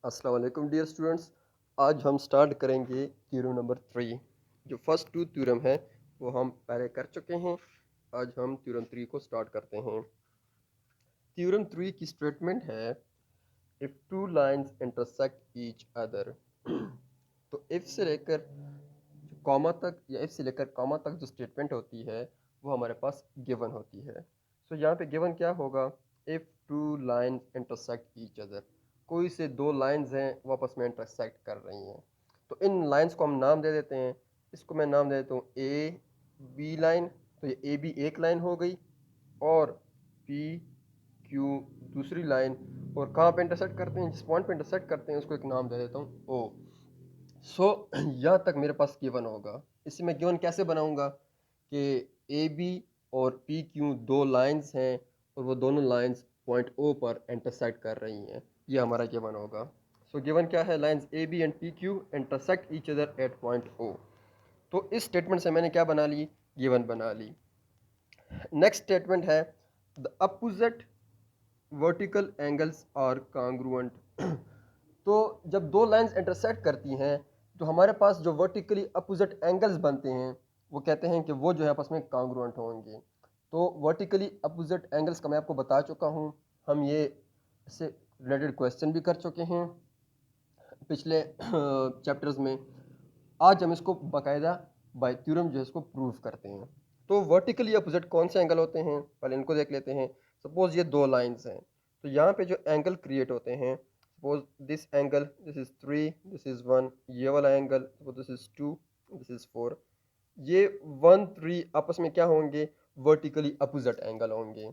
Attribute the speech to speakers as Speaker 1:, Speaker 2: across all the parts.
Speaker 1: अस्सलाम वालेकुम dear students. आज हम स्टार्ट करेंगे थ्योरम नंबर 3। जो फर्स्ट टू थ्योरम है वो हम पहले कर चुके हैं। आज हम थ्योरम 3 को स्टार्ट करते हैं। थ्योरम 3 की स्टेटमेंट है if two lines intersect each other. तो इफ़ से लेकर कॉमा तक या इफ़ से लेकर कॉमा तक जो स्टेटमेंट होती है वो हमारे पास गिवन होती है। सो यहाँ पे गिवन क्या होगा? If two lines intersect each other, कोई से दो लाइंस हैं वो आपस में इंटरसेक्ट कर रही हैं। तो इन लाइंस को हम नाम दे देते हैं। इसको मैं नाम दे देता हूँ ए बी लाइन। तो ये ए बी एक लाइन हो गई और पी क्यू दूसरी लाइन। और कहाँ पे इंटरसेक्ट करते हैं, जिस पॉइंट पे इंटरसेक्ट करते हैं उसको एक नाम दे देता हूँ ओ। सो यहाँ तक मेरे पास गिवन होगा। इसे मैं गिवन कैसे बनाऊंगा कि ए बी और पी क्यू दो लाइंस हैं और वो दोनों लाइंस पॉइंट ओ पर इंटरसेक्ट कर रही हैं। ये हमारा गिवन होगा। सो गिवन क्या है? Lines A B and P Q intersect each other at point O. तो इस स्टेटमेंट से मैंने क्या बना ली? गिवन बना ली। नेक्स्ट स्टेटमेंट है the opposite vertical angles are congruent. तो जब दो लाइंस इंटरसेक्ट करती हैं तो हमारे पास जो वर्टिकली अपोजिट एंगल्स बनते हैं वो कहते हैं कि वो जो है आपस में कांग्रुएंट होंगे। तो वर्टिकली अपोजिट एंगल्स का मैं आपको बता चुका हूँ। हम ये इससे रिलेटेड क्वेश्चन भी कर चुके हैं पिछले चैप्टर्स में। आज हम इसको बाकायदा बाय थ्योरम जो है इसको प्रूव करते हैं। तो वर्टिकली अपोजिट कौन से एंगल होते हैं, पहले इनको देख लेते हैं। सपोज ये दो लाइंस हैं तो यहाँ पे जो एंगल क्रिएट होते हैं, suppose this angle, this is 3, this is 1, ये वाला angle suppose this is 2, this is 4। ये 1 3 आपस में क्या होंगे? वर्टिकली अपोजिट एंगल होंगे।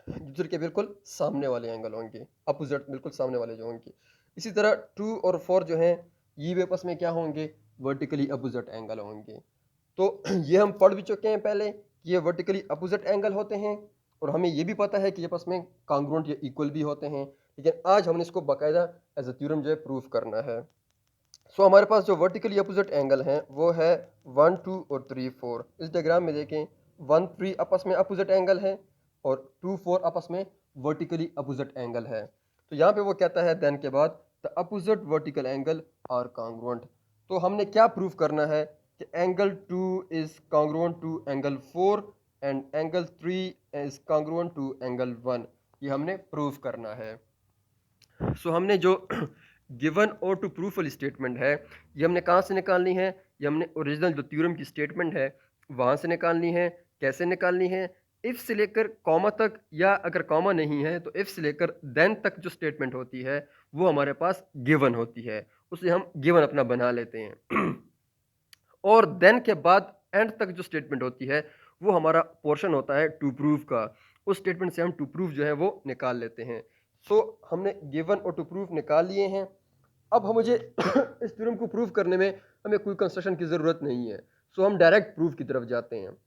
Speaker 1: दूसरे के बिल्कुल सामने वाले एंगल होंगे, अपोजिट बिल्कुल सामने वाले जो होंगे। इसी तरह 2 और 4 जो हैं ये भी आपस में क्या होंगे? वर्टिकली अपोजिट एंगल होंगे। तो ये हम पढ़ भी चुके हैं पहले कि ये वर्टिकली अपोजिट एंगल होते हैं और हमें ये भी पता है कि ये आपस में कांग्रुएंट या इक्वल भी होते हैं। लेकिन आज हमने इसको बाकायदा एज अ थ्योरम जो है प्रूव करना है। सो हमारे पास जो वर्टिकली अपोजिट एंगल हैं वो है 1 2 और 3 4। इस डायग्राम में देखें 1 3 आपस में अपोजिट एंगल है और 2 4 आपस में वर्टिकली अपोजिट एंगल है। तो यहाँ पे वो कहता है देन के बाद the opposite vertical angle are congruent. तो हमने क्या प्रूव करना है कि angle 2 is congruent to angle 4 and angle 3 is congruent to angle 1। ये हमने प्रूव करना है। सो हमने जो गिवन और टू प्रूफ वाली स्टेटमेंट है ये हमने कहाँ से निकालनी है? ये हमने ओरिजिनल जो थ्योरम की स्टेटमेंट है वहाँ से निकालनी है। कैसे निकालनी है? इफ़ से लेकर कॉमा तक, या अगर कॉमा नहीं है तो इफ़ से लेकर देन तक जो स्टेटमेंट होती है वो हमारे पास गिवन होती है, उसे हम गिवन अपना बना लेते हैं। और देन के बाद एंड तक जो स्टेटमेंट होती है वो हमारा पोर्शन होता है टू प्रूव का। उस स्टेटमेंट से हम टू प्रूव जो है वो निकाल लेते हैं। सो हमने गिवन और टू प्रूव निकाल लिए हैं। अब हम मुझे इस थ्योरम को प्रूव करने में हमें कोई कंस्ट्रक्शन की ज़रूरत नहीं है। सो हम डायरेक्ट प्रूफ की तरफ जाते हैं।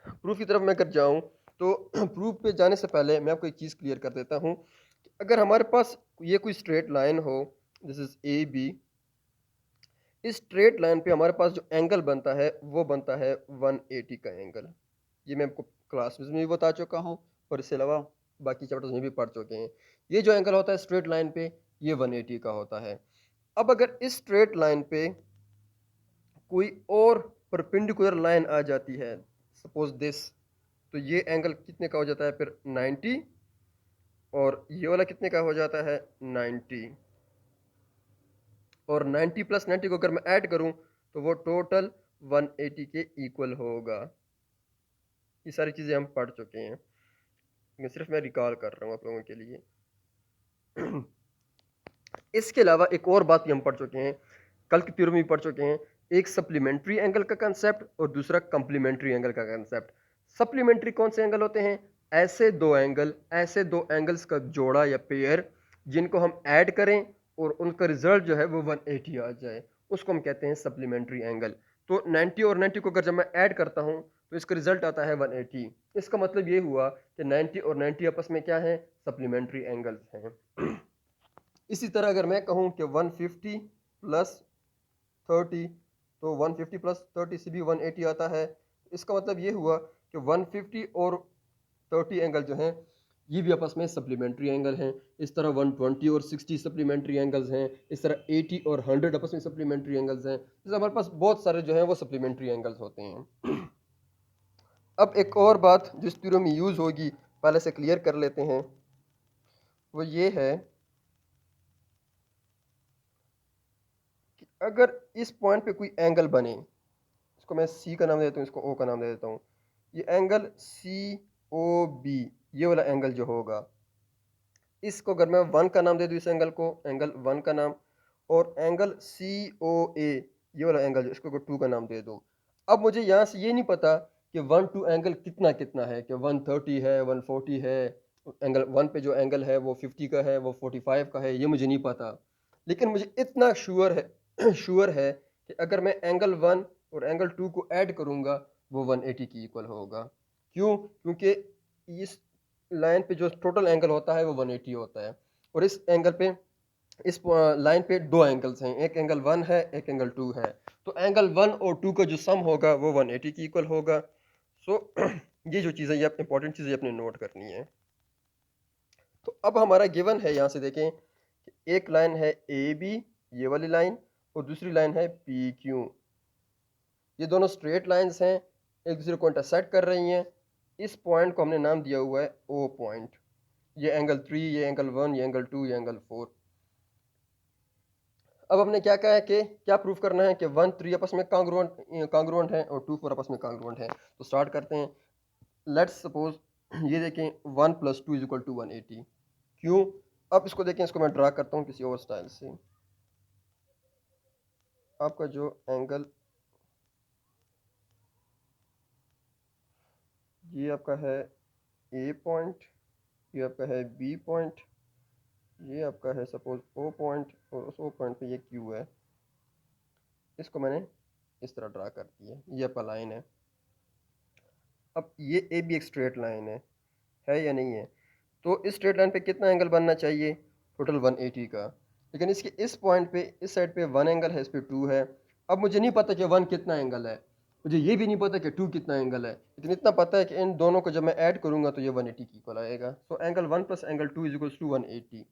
Speaker 1: प्रूफ की तरफ मैं कर जाऊं तो प्रूफ पे जाने से पहले मैं आपको एक चीज़ क्लियर कर देता हूं कि अगर हमारे पास ये कोई स्ट्रेट लाइन हो, दिस इज ए बी, इस स्ट्रेट लाइन पे हमारे पास जो एंगल बनता है वो बनता है 180 का एंगल। ये मैं आपको क्लास में भी बता चुका हूँ और इसके अलावा बाकी चैप्टर्स में भी पढ़ चुके हैं। ये जो एंगल होता है स्ट्रेट लाइन पे ये 180 का होता है। अब अगर इस स्ट्रेट लाइन पे कोई और परपेंडिकुलर लाइन आ जाती है, सपोज दिस, तो ये एंगल कितने का हो जाता है फिर? 90। और ये वाला कितने का हो जाता है? 90। और 90 प्लस 90 को अगर मैं ऐड करूं तो वो टोटल 180 के इक्वल होगा। ये सारी चीज़ें हम पढ़ चुके हैं, लेकिन सिर्फ मैं रिकॉल कर रहा हूँ आप लोगों के लिए। इसके अलावा एक और बात भी हम पढ़ चुके हैं, कल की थ्योरम में भी पढ़ चुके हैं। एक सप्लीमेंट्री एंगल का कंसेप्ट और दूसरा कंप्लीमेंट्री एंगल का कंसेप्ट। सप्लीमेंट्री कौन से एंगल होते हैं? ऐसे दो एंगल्स का जोड़ा या पेयर जिनको हम ऐड करें और उनका रिजल्ट जो है वो 180 आ जाए, उसको हम कहते हैं सप्लीमेंट्री एंगल। तो 90 और 90 को अगर जब मैं ऐड करता हूं तो इसका रिजल्ट आता है 180। इसका मतलब ये हुआ कि 90 और 90 आपस में क्या है? सप्लीमेंट्री एंगल्स हैं। इसी तरह अगर मैं कहूँ कि 150 प्लस 30, तो 150 प्लस 30 से भी 180 आता है। इसका मतलब ये हुआ कि 150 और 30 एंगल जो हैं ये भी आपस में सप्लीमेंट्री एंगल हैं। इस तरह 120 और 60 सप्लीमेंट्री एंगल्स हैं। इस तरह 80 और 100 आपस में सप्लीमेंट्री एंगल्स हैं। जैसे हमारे पास बहुत सारे जो हैं वो सप्लीमेंट्री एंगल्स होते हैं। अब एक और बात जिस थ्योरम में यूज़ होगी पहले से क्लियर कर लेते हैं, वो ये है कि अगर इस पॉइंट पे कोई एंगल बने, इसको मैं सी का नाम दे देता हूँ, इसको ओ का नाम दे देता हूँ। ये एंगल सी ओ बी, ये वाला एंगल जो होगा, इसको अगर मैं 1 का नाम दे दूँ, इस एंगल को एंगल 1 का नाम, और एंगल सी ओ ए, ये वाला एंगल जो, इसको 2 का नाम दे दूँ। अब मुझे यहाँ से ये नहीं पता कि 1-2 एंगल कितना कितना है, कि 130 है, 140 है, एंगल 1 पे जो एंगल है वो 50 का है, वो 45 का है, ये मुझे नहीं पता। लेकिन मुझे इतना श्योर है श्योर है कि अगर मैं एंगल 1 और एंगल 2 को ऐड करूँगा वो 180 की इक्वल होगा। क्यों? क्योंकि इस लाइन पे जो टोटल एंगल होता है वो 180 होता है, और इस एंगल पे, इस लाइन पे दो एंगल्स हैं, एक एंगल 1 है, एक एंगल 2 है। तो एंगल 1 और 2 का जो सम होगा वो 180 की इक्वल होगा। सो ये जो चीज़ है, ये इंपॉर्टेंट चीज़ है, अपने नोट करनी है। तो अब हमारा गिवन है, यहाँ से देखें कि एक लाइन है ए बी, ये वाली लाइन, और दूसरी लाइन है पी क्यू। ये दोनों स्ट्रेट लाइंस हैं, एक दूसरे को इंटरसेक्ट कर रही हैं। इस पॉइंट को हमने नाम दिया हुआ है ओ पॉइंट। ये एंगल 3, ये एंगल 1, ये एंगल 2, ये एंगल 4। अब हमने क्या कहा है कि क्या प्रूफ करना है कि 1 3 आपस में कांग्रुएंट है और 2 4 आपस में कांग्रुएंट है। तो स्टार्ट करते हैं। लेट्स सपोज ये देखें 1 + 2 = 180। क्यों? अब इसको देखें, इसको मैं ड्रा करता हूँ किसी और स्टाइल से। आपका जो एंगल, ये आपका है ए पॉइंट, ये आपका है बी पॉइंट, ये आपका है सपोज ओ पॉइंट, और उस ओ पॉइंट पे ये क्यू है। इसको मैंने इस तरह ड्रा कर दिया, ये आपका लाइन है। अब ये ए बी एक स्ट्रेट लाइन है या नहीं है? तो इस स्ट्रेट लाइन पे कितना एंगल बनना चाहिए? टोटल 180 का। लेकिन इसके इस पॉइंट पे, इस साइड पे 1 एंगल है, इस पे 2 है। अब मुझे नहीं पता कि 1 कितना एंगल है, मुझे ये भी नहीं पता कि 2 कितना एंगल है, लेकिन इतना पता है कि इन दोनों को जब मैं ऐड करूंगा तो ये 180 की इक्वल आएगा। So angle 1 + angle 2 = 180।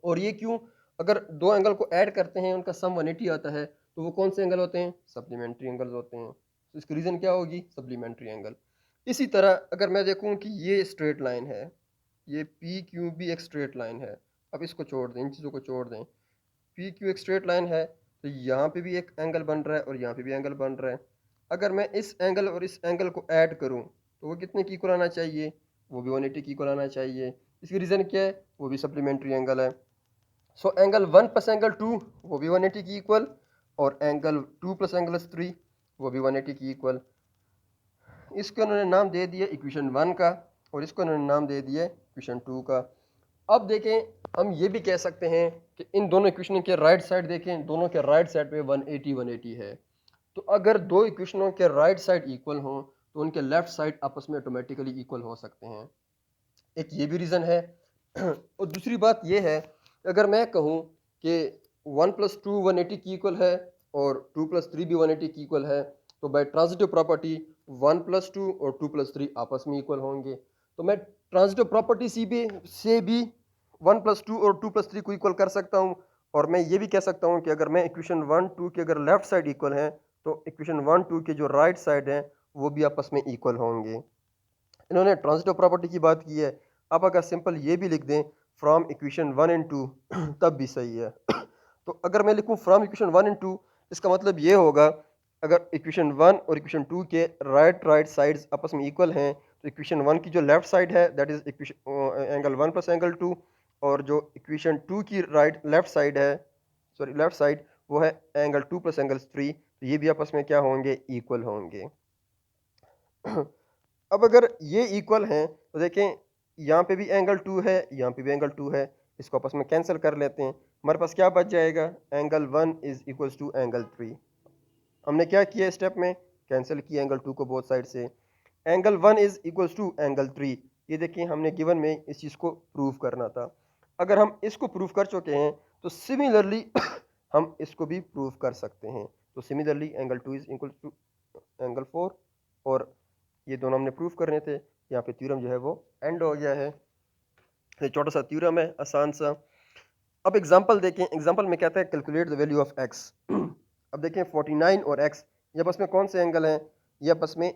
Speaker 1: और ये क्यों? अगर दो एंगल को ऐड करते हैं, उनका सम 180 आता है, तो वो कौन से एंगल होते हैं? सप्लीमेंट्री एंगल्स होते हैं। तो इसकी रीज़न क्या होगी? Supplementary angle. इसी तरह अगर मैं देखूं कि ये स्ट्रेट लाइन है, ये पी क्यू भी एक स्ट्रेट लाइन है। अब इसको छोड़ दें, इन चीज़ों को छोड़ दें। पी क्यू एक स्ट्रेट लाइन है, तो यहाँ पे भी एक एंगल बन रहा है और यहाँ पे भी एंगल बन रहा है। अगर मैं इस एंगल और इस एंगल को ऐड करूँ तो वो कितने की इक्वल आना चाहिए? वो भी 180 की इक्वल आना चाहिए। इसकी रीज़न क्या है? वो भी सप्लीमेंट्री एंगल है। सो एंगल 1 + एंगल 2 वो भी 180 की इक्वल, और एंगल 2 + एंगल 3 वो भी 180 की इक्वल। इसको उन्होंने नाम दे दिया इक्वेशन 1 का, और इसको उन्होंने नाम दे दिया इक्वेशन 2 का। अब देखें, हम ये भी कह सकते हैं कि इन दोनों इक्वेशनों के राइट साइड देखें, दोनों के राइट साइड पे 180 है। तो अगर दो इक्वेशनों के राइट साइड इक्वल हों तो उनके लेफ्ट साइड आपस में ऑटोमेटिकली इक्वल हो सकते हैं। एक ये भी रीज़न है। और दूसरी बात ये है, अगर मैं कहूँ कि 1 + 2 180 की इक्वल है और 2 + 3 भी 180 की इक्वल है, तो बाय ट्रांजिटिव प्रॉपर्टी 1 + 2 और 2 + 3 आपस में इक्वल होंगे। तो मैं ट्रांजिटिव प्रॉपर्टी से भी 1 + 2 और 2 + 3 को इक्वल कर सकता हूँ। और मैं ये भी कह सकता हूँ कि अगर मैं इक्वेशन 1 2 के अगर लेफ्ट साइड इक्वल हैं, तो इक्वेशन 1 2 के जो राइट साइड हैं वो भी आपस में इक्वल होंगे। इन्होंने ट्रांजिटिव प्रॉपर्टी की बात की है। आप अगर सिंपल ये भी लिख दें फ्रॉम इक्वेशन 1 एंड 2 तब भी सही है। तो अगर मैं लिखूं फ्रॉम इक्वेशन 1 एंड 2, इसका मतलब ये होगा, अगर इक्वेशन 1 और इक्वेशन 2 के राइट साइड्स आपस में इक्वल हैं, तो इक्वेशन 1 की जो लेफ्ट साइड है that is equation angle 1 + angle 2, और जो इक्वेशन 2 की लेफ्ट साइड है, सॉरी लेफ्ट साइड, वो है एंगल 2 + एंगल 3। तो ये भी आपस में क्या होंगे? इक्वल होंगे। अब अगर ये इक्वल हैं तो देखें, यहाँ पे भी एंगल 2 है, यहाँ पे भी एंगल 2 है। इसको आपस में कैंसिल कर लेते हैं। हमारे पास क्या बच जाएगा? Angle 1 = angle 3। हमने क्या किया स्टेप में? कैंसिल किया एंगल 2 को बोथ साइड से। Angle 1 = angle 3। ये देखिए, हमने गिवन में इस चीज़ को प्रूव करना था। अगर हम इसको प्रूव कर चुके हैं तो सिमिलरली हम इसको भी प्रूव कर सकते हैं। तो सिमिलरली एंगल 2 = एंगल 4, और ये दोनों हमने प्रूफ करने थे। यहाँ पे थ्योरम जो है वो एंड हो गया है। ये छोटा सा थ्योरम है, आसान सा। अब एग्जांपल देखें, एग्जांपल में कहता है calculate the value of x. अब देखें 49 और एक्स ये आपस में कौन से एंगल हैं? ये आपस में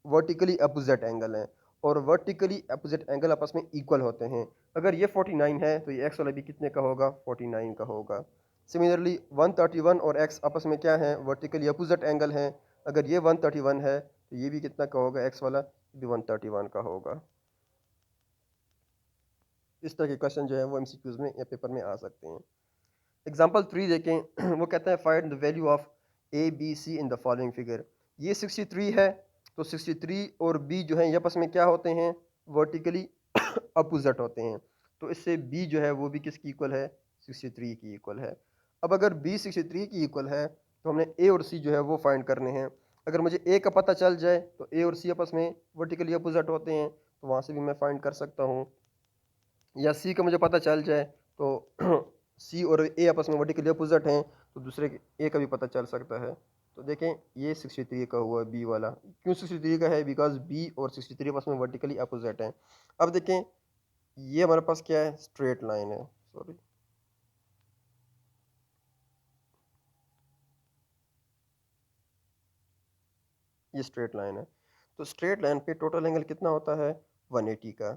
Speaker 1: वर्टिकली अपोजिट एंगल हैं, और वर्टिकली अपोजिट एंगल आपस में इक्वल होते हैं। अगर ये 49 है तो ये एक्स वाला भी कितने का होगा? 49 का होगा। सिमिलरली 131 और एक्स आपस में क्या है? वर्टिकली अपोजिट एंगल हैं। अगर ये 131 है तो ये भी कितना का होगा? एक्स वाला भी 131 का होगा। इस तरह के क्वेश्चन जो है वो एमसीक्यूज में या पेपर में आ सकते हैं। एग्जाम्पल 3 देखें। वो कहता है find the value of A B C in the following figure. ये 63 है, तो 63 और बी जो है ये आपस में क्या होते हैं? वर्टिकली अपोजिट होते हैं। तो इससे बी जो है वो भी किसकी इक्वल है? 63 की इक्वल है। अब अगर बी 63 की इक्वल है तो हमने ए और सी जो है वो फाइंड करने हैं। अगर मुझे ए का पता चल जाए तो ए और सी आपस में वर्टिकली अपोजिट होते हैं, तो वहाँ से भी मैं फाइंड कर सकता हूँ। या सी का मुझे पता चल जाए तो सी और ए आपस में वर्टिकली अपोजिट हैं, तो दूसरे ए का भी पता चल सकता है। तो देखें ये 63 का हुआ बी वाला। क्यों 63 का है? बिकॉज बी और 63 आपस में वर्टिकली अपोजिट हैं। अब देखें ये हमारे पास क्या है? स्ट्रेट लाइन है, सॉरी, ये स्ट्रेट लाइन है। तो स्ट्रेट लाइन पे टोटल एंगल कितना होता है? 180 का।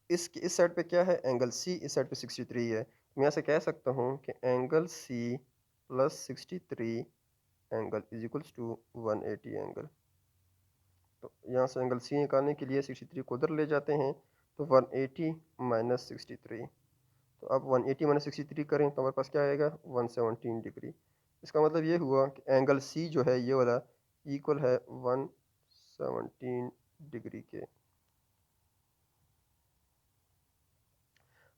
Speaker 1: इस साइड पे क्या है? एंगल सी, इस साइड पे 63 है। मैं यहाँ से कह सकता हूँ कि angle C plus 63 angle is equals to 180 angle. तो यहाँ से एंगल सी निकालने के लिए 63 को उधर ले जाते हैं, तो 180 माइनस 63। तो अब 180 माइनस 63 करें तो हमारे पास क्या आएगा? 117 डिग्री। इसका मतलब ये हुआ कि एंगल सी जो है ये वाला इक्वल है 117 डिग्री के।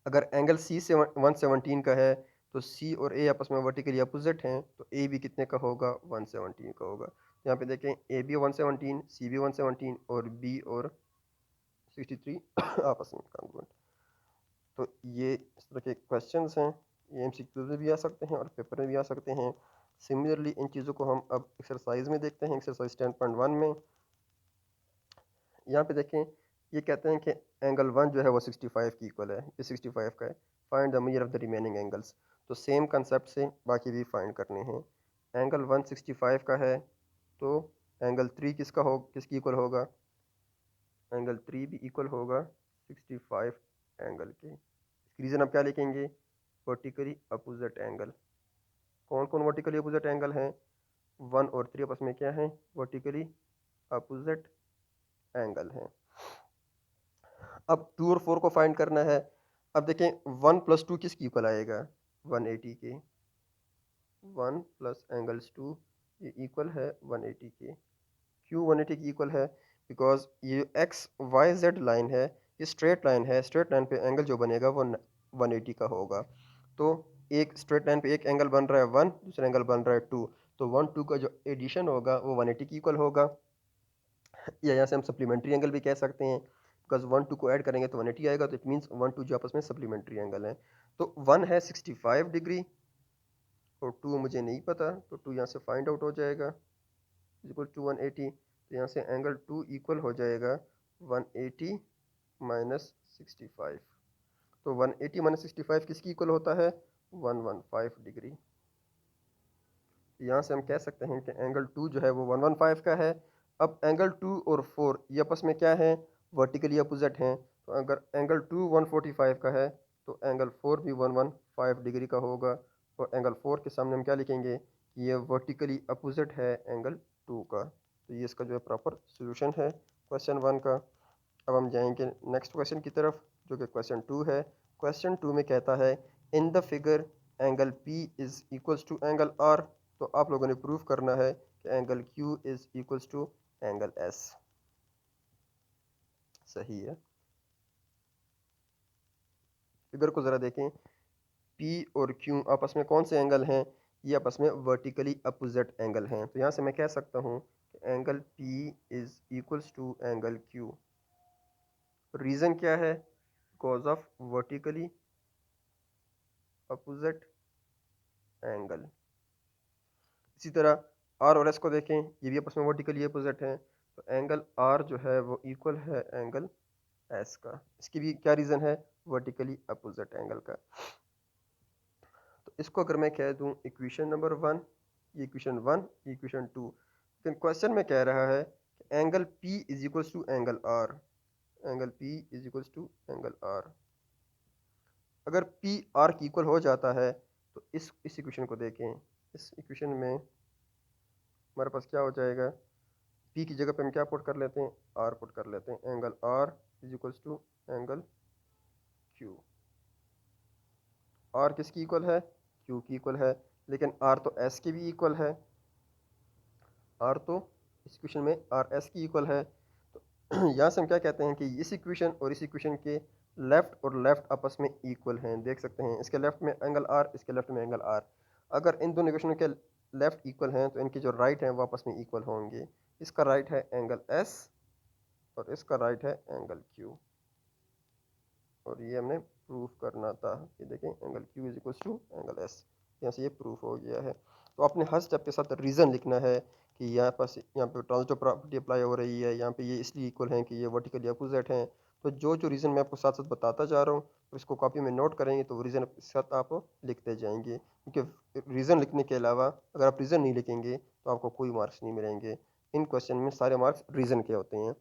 Speaker 1: अगर एंगल सी से 117 का है तो सी और ए आपस में वर्टिकली अपोजिट हैं, तो ए भी कितने का होगा? 117 का होगा। यहाँ पे देखें ए भी 117, सी भी 117 और बी और 63 आपस में कॉन्ग्रुएंट। तो ये इस तरह के क्वेश्चंस हैं, ये एमसीक्यूज में भी आ सकते हैं और पेपर में भी आ सकते हैं। सिमिलरली इन चीज़ों को हम अब एक्सरसाइज में देखते हैं, एक्सरसाइज 10.1 में। यहाँ पे देखें ये कहते हैं कि एंगल वन जो है वो 65 की इक्वल है, ये 65 का है। Find the measure of the remaining angles. तो सेम कंसेप्ट से बाकी भी फाइंड करने हैं। एंगल वन 65 का है, तो एंगल थ्री किसकी इक्वल होगा? एंगल थ्री भी इक्वल होगा 65 एंगल के। इसकी रीज़न आप क्या लिखेंगे? Vertically opposite angle. कौन कौन वर्टिकली अपोजिट एंगल हैं? वन और थ्री आपस में क्या है? वर्टिकली अपोजिट एंगल हैं। अब टू और फोर को फाइंड करना है। अब देखें वन प्लस टू किसकी इक्वल आएगा? 180 के। वन प्लस एंगल्स टू ये इक्वल है 180 के। क्यों 180 की इक्वल है? बिकॉज ये एक्स वाई जेड लाइन है, ये स्ट्रेट लाइन है। स्ट्रेट लाइन पे एंगल जो बनेगा वो 180 का होगा। तो एक स्ट्रेट लाइन पे एक एंगल बन रहा है 1, दूसरा एंगल बन रहा है 2, तो 1 2 का जो एडिशन होगा वो 180 की इक्वल होगा। या यहाँ से हम सप्लीमेंट्री एंगल भी कह सकते हैं, बिकॉज 1 2 को ऐड करेंगे तो 180 आएगा, तो इट मीन्स 1 2 जो आपस में सप्लीमेंट्री एंगल है। तो 1 है 65 डिग्री और 2 मुझे नहीं पता, तो 2 यहाँ से फाइंड आउट हो जाएगा इक्वल टू 180। तो यहाँ से एंगल 2 इक्वल हो जाएगा 180 माइनस 65। तो 180 माइनस 65 किसकी इक्वल होता है? 115 डिग्री। यहाँ से हम कह सकते हैं कि एंगल 2 जो है वो 115 का है। अब एंगल 2 और 4 ये आपस में क्या है? वर्टिकली अपोजिट हैं। तो अगर एंगल 2 145 का है तो एंगल 4 भी 115 डिग्री का होगा। और एंगल 4 के सामने हम क्या लिखेंगे कि ये वर्टिकली अपोजिट है एंगल 2 का। तो ये इसका जो है प्रॉपर सोल्यूशन है क्वेश्चन 1 का। अब हम जाएंगे नेक्स्ट क्वेश्चन की तरफ, जो कि क्वेश्चन 2 है। क्वेश्चन 2 में कहता है in the figure angle P is equals to angle R। तो आप लोगों ने प्रूव करना है कि angle Q is equals to angle S। सही है। फिगर को ज़रा देखें, P और Q आपस में कौन से एंगल हैं? ये आपस में वर्टिकली अपोजिट एंगल हैं। तो यहाँ से मैं कह सकता हूँ कि angle P is equals to angle Q। Reason क्या है? Because of vertically opposite angle. इसी तरह आर और एस को देखें, ये भी आपस में वर्टिकली अपोजिट हैं। तो एंगल आर जो है वो इक्वल है एंगल एस का। इसकी भी क्या रीज़न है, वर्टिकली अपोजिट एंगल का। तो इसको अगर मैं कह दूं इक्वेशन नंबर 1, ये इक्वेशन 1, ये इक्वेशन 2, लेकिन क्वेश्चन में कह रहा है कि angle P is equals to angle R, angle P is equals to angle R। अगर P R की इक्वल हो जाता है तो इस इक्वेशन को देखें, इस इक्वेशन में हमारे पास क्या हो जाएगा, P की जगह पे हम क्या पुट कर लेते हैं, R पुट कर लेते हैं, angle R is equals to angle Q। R किसकी इक्वल है, Q की इक्वल है, लेकिन R तो S के भी इक्वल है, R तो इस इक्वेशन में R S की इक्वल है। तो यहाँ से हम क्या कहते हैं कि इस इक्वेशन और इस इक्वेशन के लेफ़्ट और लेफ़्ट आपस में इक्वल हैं, देख सकते हैं इसके लेफ़्ट में एंगल R, इसके लेफ़्ट में एंगल R। अगर इन दोनों इक्वेशनों के लेफ़्ट इक्वल हैं तो इनके जो राइट हैं वो आपस में इक्वल होंगे। इसका राइट है एंगल S और इसका राइट है एंगल Q, और ये हमने प्रूफ करना था। ये देखें angle Q is equal to angle S, यहाँ से ये प्रूफ हो गया है। तो आपने हर स्टेप के साथ रीज़न लिखना है कि यहाँ पे ट्रांजिटिव प्रॉपर्टी अप्लाई हो रही है, यहाँ पे ये इसलिए इक्वल हैं कि ये वर्टिकली अपोजिट हैं। तो जो रीज़न मैं आपको साथ साथ बताता जा रहा हूँ, तो इसको कॉपी में नोट करेंगे तो वो रीज़न के साथ आप लिखते जाएंगे, क्योंकि रीज़न लिखने के अलावा अगर आप रीज़न नहीं लिखेंगे तो आपको कोई मार्क्स नहीं मिलेंगे। इन क्वेश्चन में सारे मार्क्स रीज़न के होते हैं।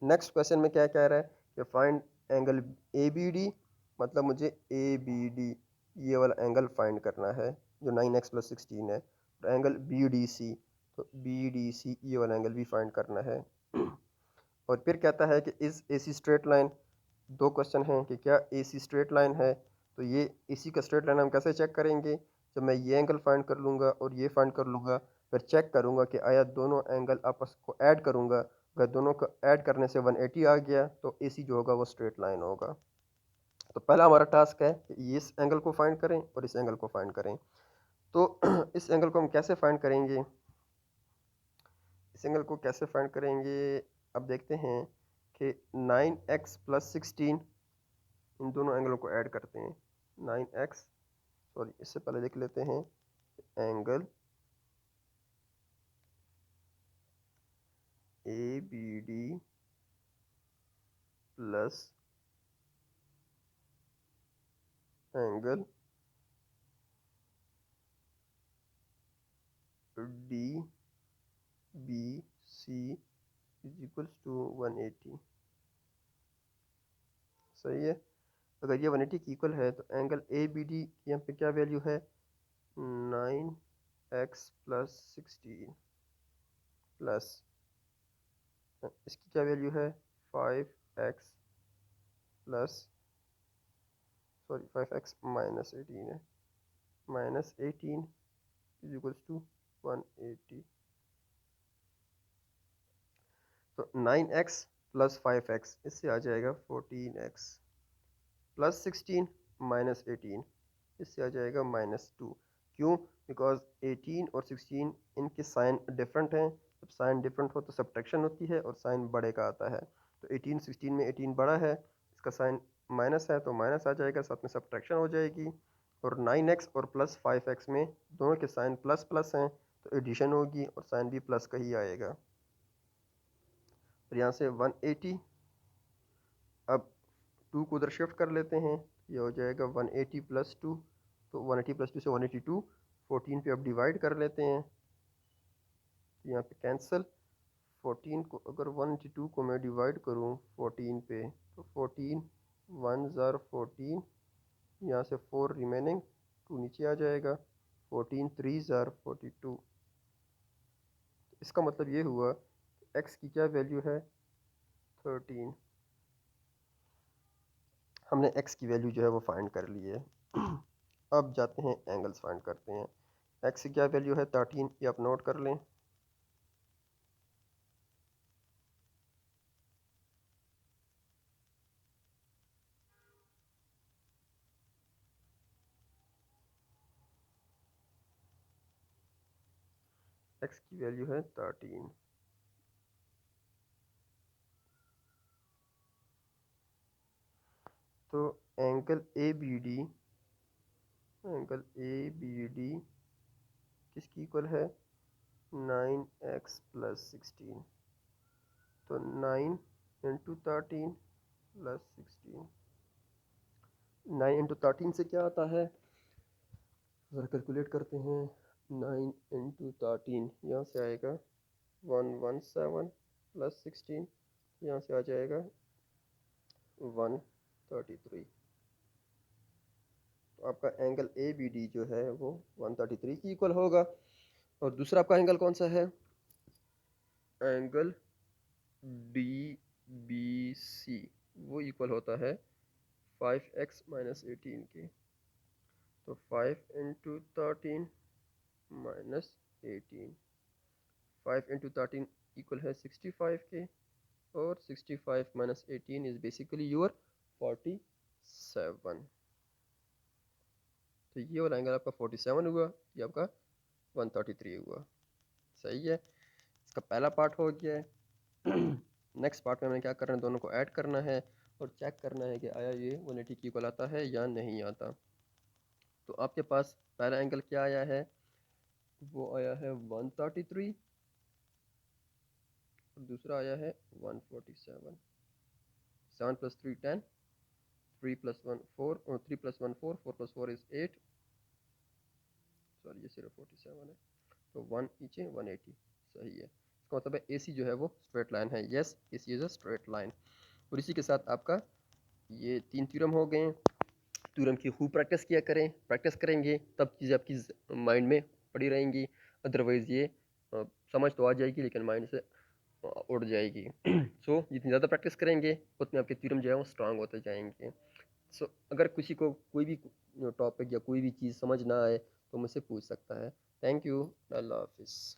Speaker 1: नेक्स्ट क्वेश्चन में क्या कह रहा है कि find angle A B D, मतलब मुझे ए बी डी ये वाला एंगल फाइंड करना है जो 9x+16 है। और एंगल बी डी सी, तो बी डी सी ये वाला एंगल भी फाइंड करना है। और फिर कहता है कि is A C straight line, दो क्वेश्चन हैं कि क्या ए सी स्ट्रेट लाइन है। तो ये ए सी का स्ट्रेट लाइन हम कैसे चेक करेंगे, जब मैं ये एंगल फाइंड कर लूँगा और ये फाइंड कर लूँगा, फिर चेक करूँगा कि आया दोनों एंगल आपस को ऐड करूँगा, अगर दोनों को ऐड करने से 180 आ गया तो ए सी जो होगा वो स्ट्रेट लाइन होगा। तो पहला हमारा टास्क है कि इस एंगल को फाइंड करें और इस एंगल को फाइंड करें। तो इस एंगल को हम कैसे फाइंड करेंगे, इस एंगल को कैसे फाइंड करेंगे, अब देखते हैं कि 9x+16, इन दोनों एंगलों को ऐड करते हैं। 9x, सॉरी इससे पहले लिख लेते हैं angle A B D plus angle D B C is equals to 180। सही है। अगर ये 180 की इक्वल है तो एंगल ए बी डी की यहाँ पे क्या वैल्यू है, 9x+16 प्लस इसकी क्या वैल्यू है, 5x प्लस, सॉरी 5x-18 है, -18 इज इक्वल्स टू 180। तो 9x प्लस 5x इससे आ जाएगा 14x प्लस 16 -18 इससे आ जाएगा -2। क्यों, बिकॉज 18 और 16 इनके साइन डिफरेंट हैं, जब साइन डिफरेंट हो तो सब्ट्रैक्शन होती है और साइन बड़े का आता है। तो 18 16 में 18 बड़ा है, इसका साइन माइनस है तो माइनस आ जाएगा, साथ में सब्ट्रैक्शन हो जाएगी। और 9x और प्लस 5x में दोनों के साइन प्लस प्लस हैं तो एडिशन होगी और साइन भी प्लस का ही आएगा। और यहाँ से 180, अब 2 को उधर शिफ्ट कर लेते हैं, ये हो जाएगा 180 प्लस 2, तो 180 प्लस 2 से 182, 14 पे अब डिवाइड कर लेते हैं, तो यहाँ पे कैंसिल। 14 को अगर 182 को मैं डिवाइड करूँ 14 पे तो 14 1 ज़ार 14, यहाँ से 4 रिमेनिंग, 2 नीचे आ जाएगा, 14 3 ज़ार 42। इसका मतलब ये हुआ x की क्या वैल्यू है, 13। हमने x की वैल्यू जो है वो फाइंड कर ली है। अब जाते हैं एंगल्स फाइंड करते हैं। x की क्या वैल्यू है 13, ये आप नोट कर लें। x की वैल्यू है 13। तो angle A B D, angle A B D किसकी इक्वल है, 9x+16। तो 9 इंटू 13 प्लस 16। 9 इंटू 13 से क्या आता है, ज़रा कैलकुलेट करते हैं। 9 इंटू 13 यहाँ से आएगा 117 प्लस 16, यहाँ से आ जाएगा 133। तो आपका एंगल ए बी डी जो है वो 133 की इक्वल होगा। और दूसरा आपका एंगल कौन सा है, एंगल डी बी सी, वो इक्वल होता है 5x माइनस 18 के। तो 5 इंटू 13 माइनस 18, 5 इंटू 13 इक्वल है 65 के, और 65 माइनस 18 इज बेसिकली योर 47। तो ये वाला एंगल आपका 47 हुआ, ये आपका 133 हुआ। सही है, इसका पहला पार्ट हो गया है। नेक्स्ट पार्ट में हमें क्या करना है, दोनों को ऐड करना है और चेक करना है कि आया ये 180 की इक्वल आता है या नहीं आता। तो आपके पास पहला एंगल क्या आया है, वो आया है 133, और दूसरा आया है 147। 7 प्लस 3 10, 3 प्लस 1 4, और 3 प्लस 1 4, 4 प्लस 4 इज 8, सॉरी ये सिर्फ 47 है। तो 1 नीचे 180, सही है। इसका मतलब है ए सी जो है वो स्ट्रेट लाइन है। Yes, A C is a straight line. और इसी के साथ आपका ये 3 थ्योरम हो गए। थ्योरम की खूब प्रैक्टिस किया करें, प्रैक्टिस करेंगे तब चीज़ें आपकी माइंड में पड़ी रहेंगी। अदरवाइज़ ये समझ तो आ जाएगी लेकिन माइंड से उड़ जाएगी। सो जितनी ज़्यादा प्रैक्टिस करेंगे उतने आपके थ्योरम जो है वो स्ट्रांग होते जाएंगे। सो अगर किसी को कोई भी टॉपिक या कोई भी चीज़ समझ ना आए तो मुझसे पूछ सकता है। थैंक यू, अल्लाह हाफिज़।